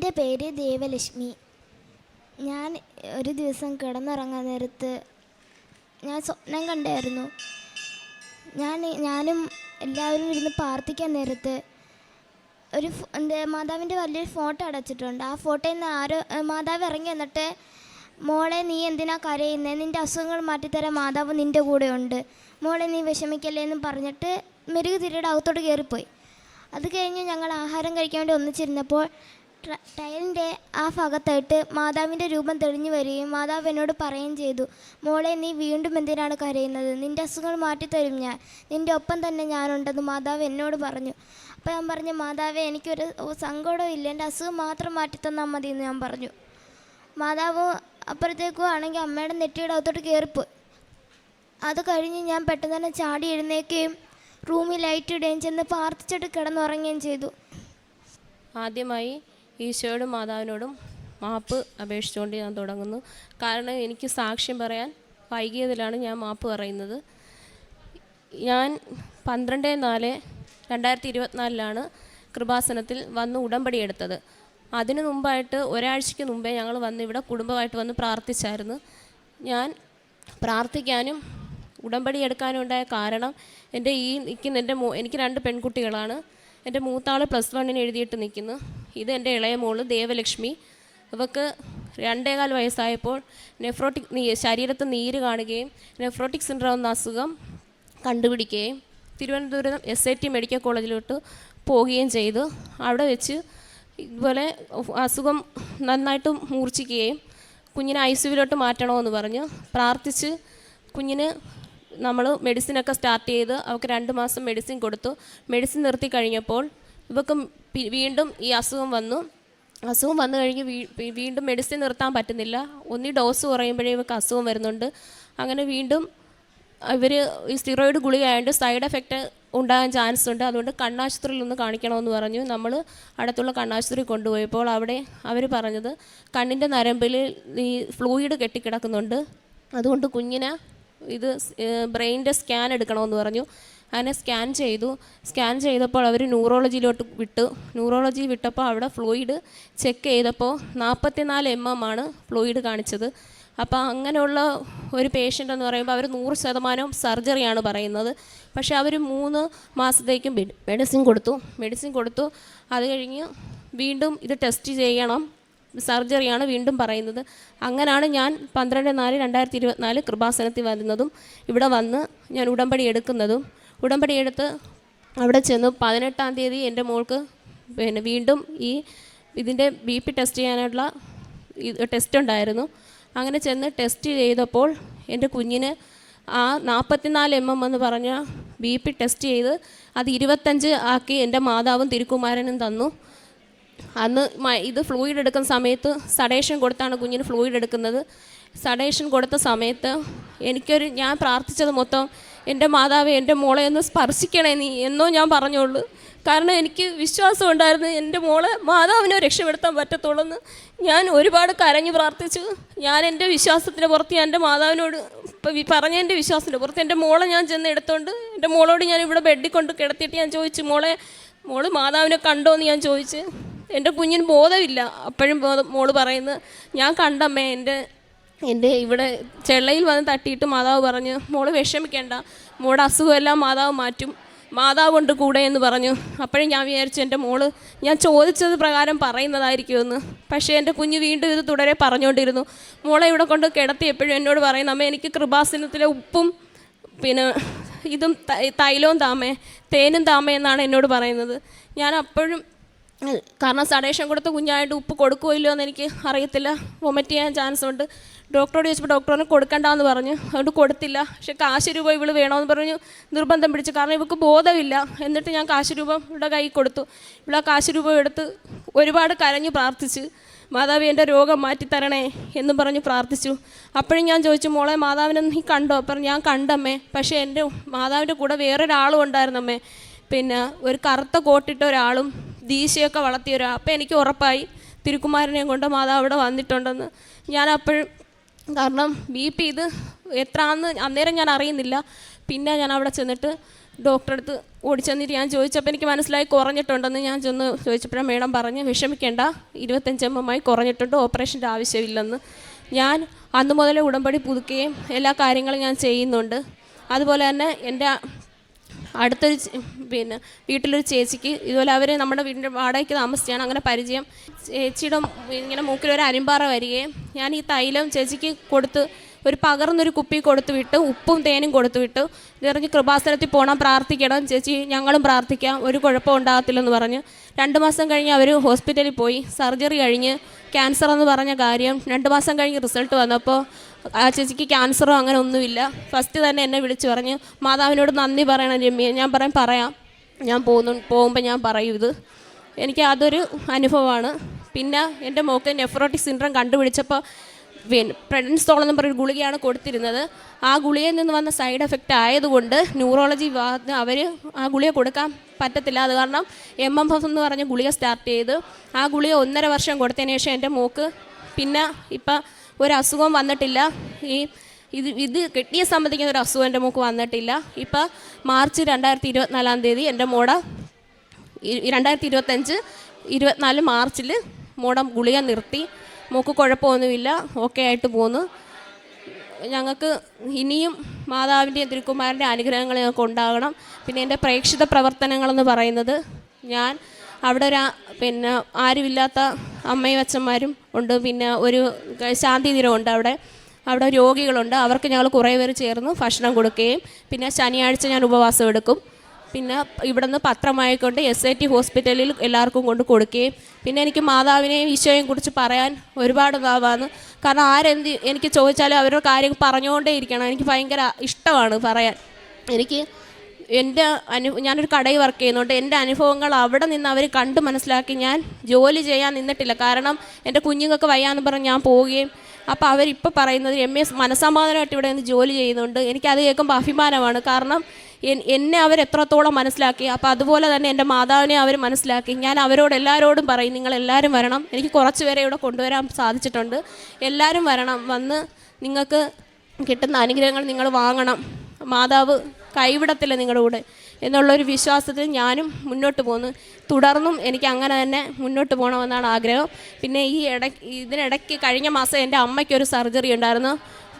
എൻ്റെ പേര് ദേവലക്ഷ്മി. ഞാൻ ഒരു ദിവസം കിടന്നുറങ്ങാൻ നേരത്ത് ഞാൻ സ്വപ്നം കണ്ടായിരുന്നു. ഞാനും എല്ലാവരും ഇരുന്ന് പ്രാർത്ഥിക്കാൻ നേരത്ത് ഒരു മാതാവിൻ്റെ വലിയൊരു ഫോട്ടോ അടച്ചിട്ടുണ്ട്. ആ ഫോട്ടോയിൽ നിന്ന് മാതാവ് ഇറങ്ങി വന്നിട്ട്, മോളെ നീ എന്തിനാ കരയുന്നത്, നിൻ്റെ അസുഖങ്ങൾ മാറ്റിത്തരാൻ മാതാവ് നിൻ്റെ കൂടെ ഉണ്ട്, മോളെ നീ വിഷമിക്കല്ലേ എന്ന് പറഞ്ഞിട്ട് മെഴുകുതിരിയുടെ അകത്തോട്ട് കയറിപ്പോയി. അത് കഴിഞ്ഞ് ഞങ്ങൾ ആഹാരം കഴിക്കാൻ വേണ്ടി ഒന്നിച്ചിരുന്നപ്പോൾ ടൈലിൻ്റെ ആ ഭാഗത്തായിട്ട് മാതാവിൻ്റെ രൂപം തെളിഞ്ഞു വരികയും മാതാവ് എന്നോട് പറയുകയും ചെയ്തു, മോളെ നീ വീണ്ടും എന്തിനാണ് കരയുന്നത്, നിൻ്റെ അസുഖങ്ങൾ മാറ്റിത്തരും ഞാൻ, നിൻ്റെ ഒപ്പം തന്നെ ഞാനുണ്ടെന്ന് മാതാവ് എന്നോട് പറഞ്ഞു. അപ്പോൾ ഞാൻ പറഞ്ഞു, മാതാവേ എനിക്കൊരു സങ്കടവും ഇല്ല, എൻ്റെ അസുഖം മാത്രം മാറ്റിത്തന്നാൽ മതി എന്ന് ഞാൻ പറഞ്ഞു. മാതാവ് അപ്പുറത്തേക്കും ആണെങ്കിൽ അമ്മയുടെ നെറ്റിയുടെ അകത്തോട്ട് കയറിപ്പോയി. അത് കഴിഞ്ഞ് ഞാൻ പെട്ടെന്ന് തന്നെ ചാടി എഴുന്നേൽക്കുകയും റൂമിൽ ലൈറ്റ് ഇടുകയും ചെന്ന് പ്രാർത്ഥിച്ചിട്ട് കിടന്നുറങ്ങുകയും ചെയ്തു. ആദ്യമായി ഈശോയോടും മാതാവിനോടും മാപ്പ് അപേക്ഷിച്ചുകൊണ്ട് ഞാൻ തുടങ്ങുന്നു. കാരണം എനിക്ക് സാക്ഷ്യം പറയാൻ വൈകിയതിലാണ് ഞാൻ മാപ്പ് പറയുന്നത്. ഞാൻ 12/4/2024 കൃപാസനത്തിൽ വന്ന് ഉടമ്പടി എടുത്തത്. അതിനു മുമ്പായിട്ട് ഒരാഴ്ചയ്ക്ക് മുമ്പേ ഞങ്ങൾ വന്ന് ഇവിടെ കുടുംബമായിട്ട് വന്ന് പ്രാർത്ഥിച്ചായിരുന്നു. ഞാൻ പ്രാർത്ഥിക്കാനും ഉടമ്പടി എടുക്കാനും ഉണ്ടായ കാരണം, എൻ്റെ ഈ നിൽക്കുന്ന എനിക്ക് 2 പെൺകുട്ടികളാണ്. എൻ്റെ മൂത്താൾ +1 എഴുതിയിട്ട് നിൽക്കുന്നു. ഇത് എൻ്റെ ഇളയ മോള് ദേവലക്ഷ്മി. ഇവൾക്ക് 2.25 വയസ്സായപ്പോൾ ശരീരത്ത് നീര് കാണുകയും നെഫ്രോട്ടിക് സിൻഡ്രോം എന്ന അസുഖം കണ്ടുപിടിക്കുകയും തിരുവനന്തപുരം SIT മെഡിക്കൽ കോളേജിലോട്ട് പോവുകയും ചെയ്തു. അവിടെ വെച്ച് ഇതുപോലെ അസുഖം നന്നായിട്ട് മൂർച്ഛിക്കുകയും കുഞ്ഞിനെ ICUവിലോട്ട് മാറ്റണമെന്ന് പറഞ്ഞ് പ്രാർത്ഥിച്ച് കുഞ്ഞിന് നമ്മൾ മെഡിസിനൊക്കെ സ്റ്റാർട്ട് ചെയ്ത് അവൾക്ക് 2 മാസം മെഡിസിൻ കൊടുത്തു. മെഡിസിൻ നിർത്തി കഴിഞ്ഞപ്പോൾ ഇവൾക്ക് വീണ്ടും ഈ അസുഖം വന്നു കഴിഞ്ഞ് വീണ്ടും മെഡിസിൻ നിർത്താൻ പറ്റുന്നില്ല. ഒന്നി ഡോസ് കുറയുമ്പോഴേ ഇവർക്ക് അസുഖം വരുന്നുണ്ട്. അങ്ങനെ വീണ്ടും ഇവർ ഈ സ്റ്റിറോയിഡ് ഗുളികയായതുകൊണ്ട് സൈഡ് എഫക്റ്റ് ഉണ്ടാകാൻ ചാൻസ് ഉണ്ട്, അതുകൊണ്ട് കണ്ണാശുപത്രിയിൽ ഒന്ന് കാണിക്കണമെന്ന് പറഞ്ഞു. നമ്മൾ അടുത്തുള്ള കണ്ണാശുപത്രി കൊണ്ടുപോയപ്പോൾ അവിടെ അവർ പറഞ്ഞത് കണ്ണിൻ്റെ നരമ്പിൽ ഈ ഫ്ലൂയിഡ് കെട്ടിക്കിടക്കുന്നുണ്ട്, അതുകൊണ്ട് കുഞ്ഞിനെ ഇത് ബ്രെയിനിൻ്റെ സ്കാൻ എടുക്കണമെന്ന് പറഞ്ഞു. അങ്ങനെ സ്കാൻ ചെയ്തപ്പോൾ അവർ ന്യൂറോളജിയിലോട്ട് ന്യൂറോളജി വിട്ടപ്പോൾ അവിടെ ഫ്ലൂയിഡ് ചെക്ക് ചെയ്തപ്പോൾ 44 mm ആണ് ഫ്ലൂയിഡ് കാണിച്ചത്. അപ്പോൾ അങ്ങനെയുള്ള ഒരു പേഷ്യൻ്റ് എന്ന് പറയുമ്പോൾ അവർ 100% സർജറിയാണ് പറയുന്നത്. പക്ഷേ അവർ 3 മാസത്തേക്കും മെഡിസിൻ കൊടുത്തു. അത് കഴിഞ്ഞ് വീണ്ടും ഇത് ടെസ്റ്റ് ചെയ്യണം, സർജറിയാണ് വീണ്ടും പറയുന്നത്. അങ്ങനെയാണ് ഞാൻ 12/4/2024 കൃപാസനത്തിൽ വരുന്നതും ഇവിടെ വന്ന് ഞാൻ ഉടമ്പടി എടുത്ത് അവിടെ ചെന്ന് 18-ാം തീയതി എൻ്റെ മോൾക്ക് വീണ്ടും ഇതിൻ്റെ BP ടെസ്റ്റ് ചെയ്യാനുള്ള ടെസ്റ്റ് ഉണ്ടായിരുന്നു. അങ്ങനെ ചെന്ന് ടെസ്റ്റ് ചെയ്തപ്പോൾ എൻ്റെ കുഞ്ഞിന് ആ 44 mm എന്ന് പറഞ്ഞ BP ടെസ്റ്റ് ചെയ്ത് അത് 25 ആക്കി എൻ്റെ മാതാവും തിരുക്കുമാരനും തന്നു. അന്ന് ഇത് ഫ്ലൂയിഡ് എടുക്കുന്ന സമയത്ത് സഡേഷൻ കൊടുത്താണ് കുഞ്ഞിന് ഫ്ലൂയിഡ് എടുക്കുന്നത്. സഡേഷൻ കൊടുത്ത സമയത്ത് ഞാൻ പ്രാർത്ഥിച്ചത് മൊത്തം, എൻ്റെ മാതാവേ എൻ്റെ മോളെ ഒന്ന് സ്പർശിക്കണേ നീ എന്നോ ഞാൻ പറഞ്ഞോളൂ. കാരണം എനിക്ക് വിശ്വാസം ഉണ്ടായിരുന്നു എൻ്റെ മോളെ മാതാവിനെ രക്ഷപ്പെടുത്താൻ പറ്റത്തുള്ളെന്ന്. ഞാൻ ഒരുപാട് കരഞ്ഞു പ്രാർത്ഥിച്ചു. ഞാൻ എൻ്റെ വിശ്വാസത്തിൻ്റെ പുറത്ത് ഞാൻ എൻ്റെ മാതാവിനോട് പറഞ്ഞ എൻ്റെ വിശ്വാസത്തിൻ്റെ പുറത്ത് എൻ്റെ മോളെ ഞാൻ ചെന്ന് എടുത്തോണ്ട് എൻ്റെ മോളോട് ഞാൻ ഇവിടെ ബെഡിൽ കൊണ്ട് കിടത്തിയിട്ട് ഞാൻ ചോദിച്ചു, മോള് മാതാവിനെ കണ്ടോ എന്ന് ഞാൻ ചോദിച്ച്. എൻ്റെ കുഞ്ഞിന് ബോധമില്ല. അപ്പോഴും മോള് പറയുന്നത്, ഞാൻ കണ്ടമ്മേ, എൻ്റെ ഇവിടെ ചെള്ളയിൽ വന്ന് തട്ടിയിട്ട് മാതാവ് പറഞ്ഞു, മോള് വിഷമിക്കേണ്ട, മോളുടെ അസുഖമെല്ലാം മാതാവ് മാറ്റും, മാതാവുണ്ട് കൂടെ എന്ന് പറഞ്ഞു. അപ്പോഴും ഞാൻ വിചാരിച്ചു എൻ്റെ മോള് ഞാൻ ചോദിച്ചത് പ്രകാരം പറയുന്നതായിരിക്കുമെന്ന്. പക്ഷേ എൻ്റെ കുഞ്ഞ് വീണ്ടും ഇത് തുടരെ പറഞ്ഞുകൊണ്ടിരുന്നു. മോളെ ഇവിടെ കൊണ്ട് കിടത്തി എപ്പോഴും എന്നോട് പറയുന്നു, അമ്മ എനിക്ക് കൃപാസനത്തിലെ ഉപ്പും പിന്നെ ഇതും തൈലവും താമേ, തേനും താമേ എന്നാണ് എന്നോട് പറയുന്നത്. ഞാൻ അപ്പോഴും, കാരണം സഡേഷൻ കൊടുത്ത കുഞ്ഞായിട്ട് ഉപ്പ് കൊടുക്കുമല്ലോ എന്ന് എനിക്ക് അറിയത്തില്ല, വൊമിറ്റ് ചെയ്യാൻ ചാൻസ് ഉണ്ട്. ഡോക്ടറോട് ചോദിച്ചപ്പോൾ ഡോക്ടറിന് കൊടുക്കണ്ടെന്ന് പറഞ്ഞു, അതുകൊണ്ട് കൊടുത്തില്ല. പക്ഷേ കാശ് രൂപ ഇവള് വേണമെന്ന് പറഞ്ഞു നിർബന്ധം പിടിച്ചു, കാരണം ഇവൾക്ക് ബോധമില്ല. എന്നിട്ട് ഞാൻ കാശ് രൂപ ഇവിടെ കൈ കൊടുത്തു. ഇവിടെ കാശ് രൂപ എടുത്ത് ഒരുപാട് കരഞ്ഞു പ്രാർത്ഥിച്ച്, മാതാവ് എൻ്റെ രോഗം മാറ്റിത്തരണേ എന്നും പറഞ്ഞ് പ്രാർത്ഥിച്ചു. അപ്പോഴും ഞാൻ ചോദിച്ചു, മോളെ മാതാവിനെ നീ കണ്ടോ? അപ്പം ഞാൻ കണ്ടമ്മേ, പക്ഷേ എൻ്റെ മാതാവിൻ്റെ കൂടെ വേറൊരാളും ഉണ്ടായിരുന്നമ്മേ, പിന്നെ ഒരു കറുത്ത കോട്ടിട്ട ഒരാളും ദീശയൊക്കെ വളർത്തിയ ഒരാൾ. അപ്പം എനിക്ക് ഉറപ്പായി തിരുക്കുമാരനെയും കൊണ്ട് മാതാവ് അവിടെ വന്നിട്ടുണ്ടെന്ന്. ഞാൻ അപ്പോഴും, കാരണം BP ഇത് എത്രയാണെന്ന് അന്നേരം ഞാൻ അറിയുന്നില്ല. പിന്നെ ഞാൻ അവിടെ ചെന്നിട്ട് ഡോക്ടറെ അടുത്ത് ഓടിച്ചെന്നിട്ട് ഞാൻ ചോദിച്ചപ്പോൾ എനിക്ക് മനസ്സിലായി കുറഞ്ഞിട്ടുണ്ടെന്ന്. ഞാൻ ചെന്ന് ചോദിച്ചപ്പോഴാണ് മേഡം പറഞ്ഞ് വിഷമിക്കേണ്ട, 25 mm കുറഞ്ഞിട്ടുണ്ട്, ഓപ്പറേഷൻ്റെ ആവശ്യമില്ലെന്ന്. ഞാൻ അന്ന് മുതലേ ഉടമ്പടി പുതുക്കുകയും എല്ലാ കാര്യങ്ങളും ഞാൻ ചെയ്യുന്നുണ്ട്. അതുപോലെ തന്നെ എൻ്റെ അടുത്തൊരു വീട്ടിലൊരു ചേച്ചിക്ക് ഇതുപോലെ അവർ നമ്മുടെ വീടിൻ്റെ വാടകയ്ക്ക് താമസിച്ചാണ്, അങ്ങനെ പരിചയം. ചേച്ചിയുടെ ഇങ്ങനെ മൂക്കിലൊരു അരിമ്പാറ വരികയും ഞാൻ ഈ തൈലം ചേച്ചിക്ക് കൊടുത്ത് ഒരു പകർന്നൊരു കുപ്പി കൊടുത്തു വിട്ട്, ഉപ്പും തേനും കൊടുത്തു വിട്ടു. ഇതറിഞ്ഞ് കൃപാസനത്തിൽ പോകണം, പ്രാർത്ഥിക്കണം ചേച്ചി, ഞങ്ങളും പ്രാർത്ഥിക്കാം, ഒരു കുഴപ്പം ഉണ്ടാകത്തില്ലെന്ന് പറഞ്ഞ് 2 മാസം കഴിഞ്ഞ് അവർ ഹോസ്പിറ്റലിൽ പോയി. സർജറി കഴിഞ്ഞ് ക്യാൻസർ എന്ന് പറഞ്ഞ കാര്യം 2 മാസം കഴിഞ്ഞ് റിസൾട്ട് വന്നപ്പോൾ ആ ചേച്ചിക്ക് ക്യാൻസറോ അങ്ങനെ ഒന്നുമില്ല. ഫസ്റ്റ് തന്നെ എന്നെ വിളിച്ച് പറഞ്ഞ് മാതാവിനോട് നന്ദി പറയണം രമ്യ. ഞാൻ പറയാം, ഞാൻ പോകുമ്പോൾ ഞാൻ പറയും ഇത്. എനിക്ക് അതൊരു അനുഭവമാണ്. പിന്നെ എൻ്റെ മോക്ക് നെഫ്രോട്ടിക് സിൻഡ്രോം കണ്ടുപിടിച്ചപ്പോൾ പ്രെഡൻസോൾ എന്ന് പറഞ്ഞൊരു ഗുളികയാണ് കൊടുത്തിരുന്നത്. ആ ഗുളികയിൽ നിന്ന് വന്ന സൈഡ് എഫക്റ്റ് ആയതുകൊണ്ട് ന്യൂറോളജി അവർ ആ ഗുളിക കൊടുക്കാൻ പറ്റത്തില്ല. അത് കാരണം MMF എന്ന് പറഞ്ഞ ഗുളിക സ്റ്റാർട്ട് ചെയ്ത് ആ ഗുളിക 1.5 വർഷം കൊടുത്തതിന് ശേഷം എൻ്റെ മോക്ക് പിന്നെ ഇപ്പം ഒരു അസുഖം വന്നിട്ടില്ല. ഇത് കിഡ്നിയെ സംബന്ധിക്കുന്ന ഒരു അസുഖം എൻ്റെ മോക്ക് വന്നിട്ടില്ല. ഇപ്പം മാർച്ച് 2024 എൻ്റെ മോടെ 2024 മാർച്ചിൽ മോടെ ഗുളിക നിർത്തി. മോക്ക് കുഴപ്പമൊന്നുമില്ല, ഓക്കെ ആയിട്ട് പോന്നു. ഞങ്ങൾക്ക് ഇനിയും മാതാവിൻ്റെയും തിരുക്കുമാരൻ്റെ അനുഗ്രഹങ്ങൾ ഞങ്ങൾക്ക് ഉണ്ടാകണം. പിന്നെ എൻ്റെ പ്രേക്ഷിത പ്രവർത്തനങ്ങളെന്ന് പറയുന്നത്, ഞാൻ അവിടെ പിന്നെ ആരുമില്ലാത്ത അമ്മയും അച്ഛന്മാരും ഉണ്ട്, പിന്നെ ഒരു ശാന്തി തീരമുണ്ട്, അവിടെ രോഗികളുണ്ട്. അവർക്ക് ഞങ്ങൾ കുറേ പേര് ചേർന്ന് ഭക്ഷണം കൊടുക്കുകയും പിന്നെ ശനിയാഴ്ച ഞാൻ ഉപവാസം എടുക്കും. പിന്നെ ഇവിടുന്ന് പത്രമായിക്കൊണ്ട് SIT ഹോസ്പിറ്റലിൽ എല്ലാവർക്കും കൊണ്ട് കൊടുക്കുകയും പിന്നെ എനിക്ക് മാതാവിനെയും ഈശോയെയും കുറിച്ച് പറയാൻ ഒരുപാട് ഇതാവാന്ന്. കാരണം എനിക്ക് ചോദിച്ചാലും അവരുടെ കാര്യം പറഞ്ഞുകൊണ്ടേ ഇരിക്കണം. എനിക്ക് ഭയങ്കര ഇഷ്ടമാണ് പറയാൻ. എനിക്ക് ഞാനൊരു കടയിൽ വർക്ക് ചെയ്യുന്നുണ്ട്. എൻ്റെ അനുഭവങ്ങൾ അവിടെ നിന്ന് അവർ കണ്ട് മനസ്സിലാക്കി. ഞാൻ ജോലി ചെയ്യാൻ നിന്നിട്ടില്ല, കാരണം എൻ്റെ കുഞ്ഞുങ്ങൾക്ക് വയ്യാന്ന് പറഞ്ഞ് ഞാൻ പോവുകയും അപ്പോൾ അവരിപ്പോൾ പറയുന്നത് MS മനസ്സമാധാനമായിട്ട് ഇവിടെ നിന്ന് ജോലി ചെയ്യുന്നുണ്ട്. എനിക്കത് കേൾക്കുമ്പോൾ അഭിമാനമാണ്. കാരണം എന്നെ അവരെത്രത്തോളം മനസ്സിലാക്കി, അപ്പോൾ അതുപോലെ തന്നെ എൻ്റെ മാതാവിനെ അവർ മനസ്സിലാക്കി. ഞാൻ അവരോട് എല്ലാവരോടും പറയും, നിങ്ങളെല്ലാവരും വരണം. എനിക്ക് കുറച്ച് പേരെ ഇവിടെ കൊണ്ടുവരാൻ സാധിച്ചിട്ടുണ്ട്. എല്ലാവരും വരണം, വന്ന് നിങ്ങൾക്ക് കിട്ടുന്ന അനുഗ്രഹങ്ങൾ നിങ്ങൾ വാങ്ങണം. മാതാവ് കൈവിടത്തില്ല നിങ്ങളുടെ കൂടെ എന്നുള്ളൊരു വിശ്വാസത്തിൽ ഞാനും മുന്നോട്ട് പോന്നു. തുടർന്നും എനിക്ക് അങ്ങനെ തന്നെ മുന്നോട്ട് പോകണമെന്നാണ് ആഗ്രഹം. പിന്നെ ഇതിനിടയ്ക്ക് കഴിഞ്ഞ മാസം എൻ്റെ അമ്മയ്ക്കൊരു സർജറി ഉണ്ടായിരുന്നു.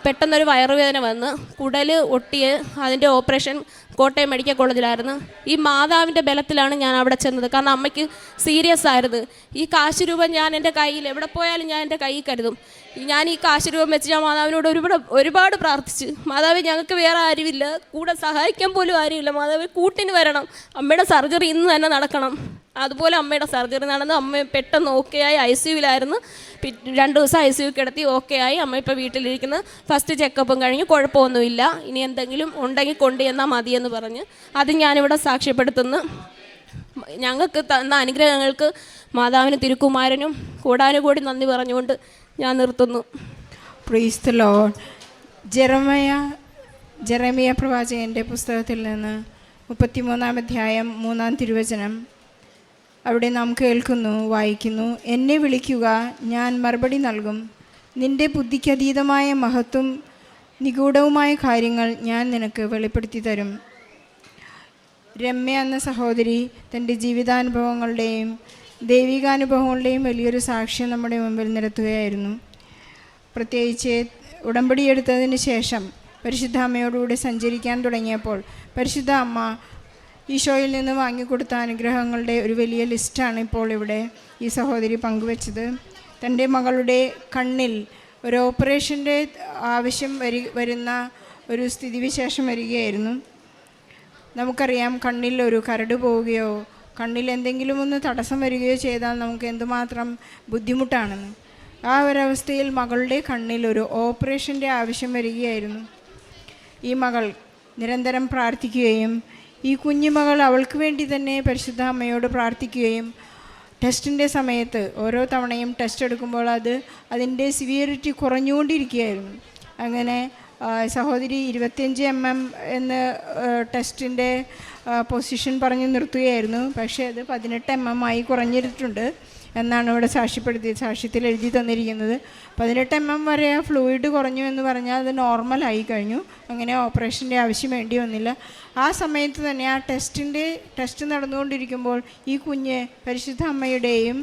പെട്ടെന്നൊരു വയറുവേദന വന്ന് കുടൽ ഒട്ടിയെ അതിൻ്റെ ഓപ്പറേഷൻ കോട്ടയം മെഡിക്കൽ കോളേജിലായിരുന്നു. ഈ മാതാവിൻ്റെ ബലത്തിലാണ് ഞാൻ അവിടെ ചെന്നത്. കാരണം അമ്മയ്ക്ക് സീരിയസ് ആയിരുന്നു. ഈ കാശ് രൂപം ഞാൻ എൻ്റെ കയ്യിൽ എവിടെ പോയാലും ഞാൻ എൻ്റെ കയ്യിൽ കരുതും. ഞാൻ ഈ കാശ് രൂപം വെച്ച് ഞാൻ മാതാവിനോട് ഒരുപാട് പ്രാർത്ഥിച്ച്, മാതാവ് ഞങ്ങൾക്ക് വേറെ ആരുമില്ല, കൂടെ സഹായിക്കാൻ പോലും ആരുമില്ല, മാതാവ് കൂട്ടിന് വരണം, അമ്മയുടെ സർജറി ഇന്ന് തന്നെ നടക്കണം. അതുപോലെ അമ്മയുടെ സർജറി നടന്ന് അമ്മ പെട്ടെന്ന് ഓക്കെ ആയി. ICUവിലായിരുന്നു. 2 ദിവസം ICU കിടത്തി ഓക്കെ ആയി. അമ്മ ഇപ്പോൾ വീട്ടിലിരിക്കുന്നു. ഫസ്റ്റ് ചെക്കപ്പും കഴിഞ്ഞ് കുഴപ്പമൊന്നുമില്ല. ഇനി എന്തെങ്കിലും ഉണ്ടെങ്കിൽ കൊണ്ടുചെന്നാൽ മതിയെന്ന് പറഞ്ഞ് അത് ഞാനിവിടെ സാക്ഷ്യപ്പെടുത്തുന്നു. ഞങ്ങൾക്ക് തന്ന അനുഗ്രഹങ്ങൾക്ക് മാതാവിനും തിരുക്കുമാരനും കൂടാനുകൂടി നന്ദി പറഞ്ഞുകൊണ്ട് ഞാൻ നിർത്തുന്നു. Praise the Lord. ജെറമിയ പ്രവാചകൻ്റെ പുസ്തകത്തിൽ നിന്ന് 33-ാം അധ്യായം 3-ാം തിരുവചനം അവിടെ നാം വായിക്കുന്നു. എന്നെ വിളിക്കുക, ഞാൻ മറുപടി നൽകും. നിൻ്റെ ബുദ്ധിക്കതീതമായ മഹത്വം നിഗൂഢവുമായ കാര്യങ്ങൾ ഞാൻ നിനക്ക് വെളിപ്പെടുത്തി തരും. രമ്യ എന്ന സഹോദരി തൻ്റെ ജീവിതാനുഭവങ്ങളുടെയും ദൈവികാനുഭവങ്ങളുടെയും വലിയൊരു സാക്ഷ്യം നമ്മുടെ മുമ്പിൽ നിരത്തുകയായിരുന്നു. പ്രത്യേകിച്ച് ഉടമ്പടി എടുത്തതിന് ശേഷം പരിശുദ്ധ അമ്മയോടുകൂടി സഞ്ചരിക്കാൻ തുടങ്ങിയപ്പോൾ പരിശുദ്ധ അമ്മ ഈശോയിൽ നിന്ന് വാങ്ങിക്കൊടുത്ത അനുഗ്രഹങ്ങളുടെ ഒരു വലിയ ലിസ്റ്റാണ് ഇപ്പോൾ ഇവിടെ ഈ സഹോദരി പങ്കുവച്ചത്. തൻ്റെ മകളുടെ കണ്ണിൽ ഒരു ഓപ്പറേഷൻ്റെ ആവശ്യം വരുന്ന ഒരു സ്ഥിതിവിശേഷം വരികയായിരുന്നു. നമുക്കറിയാം, കണ്ണിൽ ഒരു കരട് പോവുകയോ കണ്ണിൽ എന്തെങ്കിലും ഒന്ന് തടസ്സം വരികയോ ചെയ്താൽ നമുക്ക് എന്തുമാത്രം ബുദ്ധിമുട്ടാണെന്ന്. ആ ഒരവസ്ഥയിൽ മകളുടെ കണ്ണിൽ ഒരു ഓപ്പറേഷൻ്റെ ആവശ്യം വരികയായിരുന്നു. ഈ മകൾ നിരന്തരം പ്രാർത്ഥിക്കുകയും ഈ കുഞ്ഞുമകൾ അവൾക്ക് വേണ്ടി തന്നെ പരിശുദ്ധ അമ്മയോട് പ്രാർത്ഥിക്കുകയും ടെസ്റ്റിൻ്റെ സമയത്ത് ഓരോ തവണയും ടെസ്റ്റ് എടുക്കുമ്പോൾ അതിൻ്റെ സിവിയറിറ്റി കുറഞ്ഞുകൊണ്ടിരിക്കുകയായിരുന്നു. അങ്ങനെ സഹോദരി 25 mm എന്ന് ടെസ്റ്റിൻ്റെ പൊസിഷൻ പറഞ്ഞ് നിർത്തുകയായിരുന്നു. പക്ഷേ അത് 18 mm ആയി കുറഞ്ഞിട്ടുണ്ട്. എന്നാണ് ഇവിടെ സാക്ഷ്യത്തിൽ എഴുതി തന്നിരിക്കുന്നത്. 18 mm വരെ ആ ഫ്ലൂയിഡ് കുറഞ്ഞു എന്ന് പറഞ്ഞാൽ അത് നോർമലായി കഴിഞ്ഞു. അങ്ങനെ ഓപ്പറേഷൻ്റെ ആവശ്യം വേണ്ടി വന്നില്ല. ആ സമയത്ത് തന്നെ ആ ടെസ്റ്റ് നടന്നുകൊണ്ടിരിക്കുമ്പോൾ ഈ കുഞ്ഞ് പരിശുദ്ധ അമ്മയുടെയും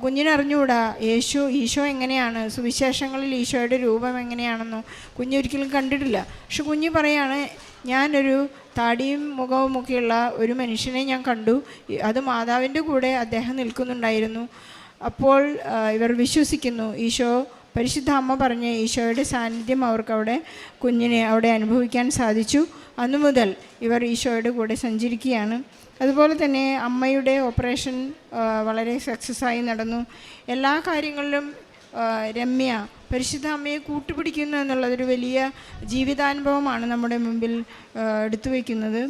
കുഞ്ഞിനറിഞ്ഞുകൂടാ ഈശോ എങ്ങനെയാണ്, സുവിശേഷങ്ങളിൽ ഈശോയുടെ രൂപം എങ്ങനെയാണെന്നോ കുഞ്ഞൊരിക്കലും കണ്ടിട്ടില്ല. പക്ഷെ കുഞ്ഞ് പറയാണ്, ഞാനൊരു താടിയും മുഖവും ഒക്കെയുള്ള ഒരു മനുഷ്യനെ ഞാൻ കണ്ടു, അത് മാതാവിൻ്റെ കൂടെ അദ്ദേഹം നിൽക്കുന്നുണ്ടായിരുന്നു. അപ്പോൾ ഇവർ വിശ്വസിക്കുന്നു, പരിശുദ്ധ അമ്മ പറഞ്ഞ് ഈശോയുടെ സാന്നിധ്യം അവർക്ക് കുഞ്ഞിനെ അവിടെ അനുഭവിക്കാൻ സാധിച്ചു. അന്നു മുതൽ ഇവർ ഈശോയുടെ കൂടെ സഞ്ചരിക്കുകയാണ്. അതുപോലെ തന്നെ അമ്മയുടെ ഓപ്പറേഷൻ വളരെ സക്സസ്സായി നടന്നു. എല്ലാ കാര്യങ്ങളിലും രമ്യ പരിശുദ്ധ അമ്മയെ കൂട്ടുപിടിക്കുന്നു എന്നുള്ളതൊരു വലിയ ജീവിതാനുഭവമാണ് നമ്മുടെ മുമ്പിൽ എടുത്തു വയ്ക്കുന്നത്.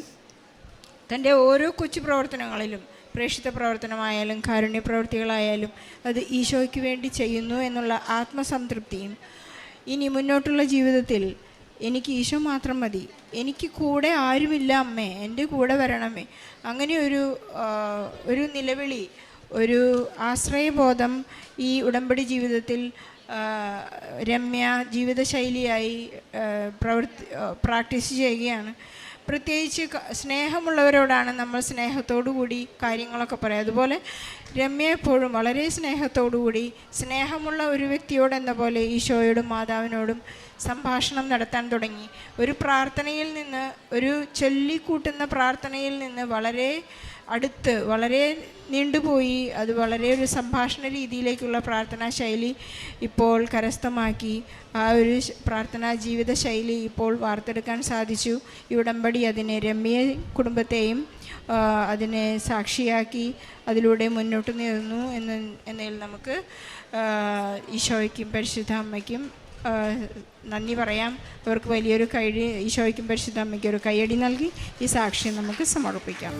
തൻ്റെ ഓരോ കൊച്ചു പ്രവർത്തനങ്ങളിലും, പ്രേക്ഷിത പ്രവർത്തനമായാലും കാരുണ്യ പ്രവൃത്തികളായാലും അത് ഈശോയ്ക്ക് വേണ്ടി ചെയ്യുന്നു എന്നുള്ള ആത്മസംതൃപ്തിയും, ഇനി മുന്നോട്ടുള്ള ജീവിതത്തിൽ എനിക്ക് ഈശോ മാത്രം മതി, എനിക്ക് കൂടെ ആരുമില്ല അമ്മേ, എൻ്റെ കൂടെ വരണമേ, അങ്ങനെ ഒരു നിലവിളി, ഒരു ആശ്രയബോധം ഈ ഉടമ്പടി ജീവിതത്തിൽ രമ്യ ജീവിതശൈലിയായി പ്രാക്ടീസ് ചെയ്യുകയാണ്. പ്രത്യേകിച്ച് സ്നേഹമുള്ളവരോടാണ് നമ്മൾ സ്നേഹത്തോടു കൂടി കാര്യങ്ങളൊക്കെ പറയാം. അതുപോലെ രമ്യ എപ്പോഴും വളരെ സ്നേഹത്തോടു കൂടി സ്നേഹമുള്ള ഒരു വ്യക്തിയോടെന്ന പോലെ ഈശോയോടും മാതാവിനോടും സംഭാഷണം നടത്താൻ തുടങ്ങി. ഒരു പ്രാർത്ഥനയിൽ നിന്ന്, ഒരു ചൊല്ലിക്കൂട്ടുന്ന പ്രാർത്ഥനയിൽ നിന്ന് വളരെ അടുത്ത്, വളരെ നീണ്ടുപോയി അത് വളരെ ഒരു സംഭാഷണ രീതിയിലേക്കുള്ള പ്രാർത്ഥനാ ശൈലി ഇപ്പോൾ കരസ്ഥമാക്കി. ആ ഒരു പ്രാർത്ഥനാ ജീവിത ശൈലി ഇപ്പോൾ വാർത്തെടുക്കാൻ സാധിച്ചു. ഈ ഉടമ്പടി അതിനെ രമ്യ കുടുംബത്തെയും അതിനെ സാക്ഷിയാക്കി അതിലൂടെ മുന്നോട്ട് നീങ്ങുന്നു എന്നതിൽ നമുക്ക് ഈശോയ്ക്കും പരിശുദ്ധ അമ്മയ്ക്കും നന്ദി പറയാം. അവർക്ക് വലിയൊരു ഈശോയ്ക്കും പരിശുദ്ധ അമ്മയ്ക്കും ഒരു കയ്യടി നൽകി ഈ സാക്ഷ്യം നമുക്ക് സമർപ്പിക്കാം.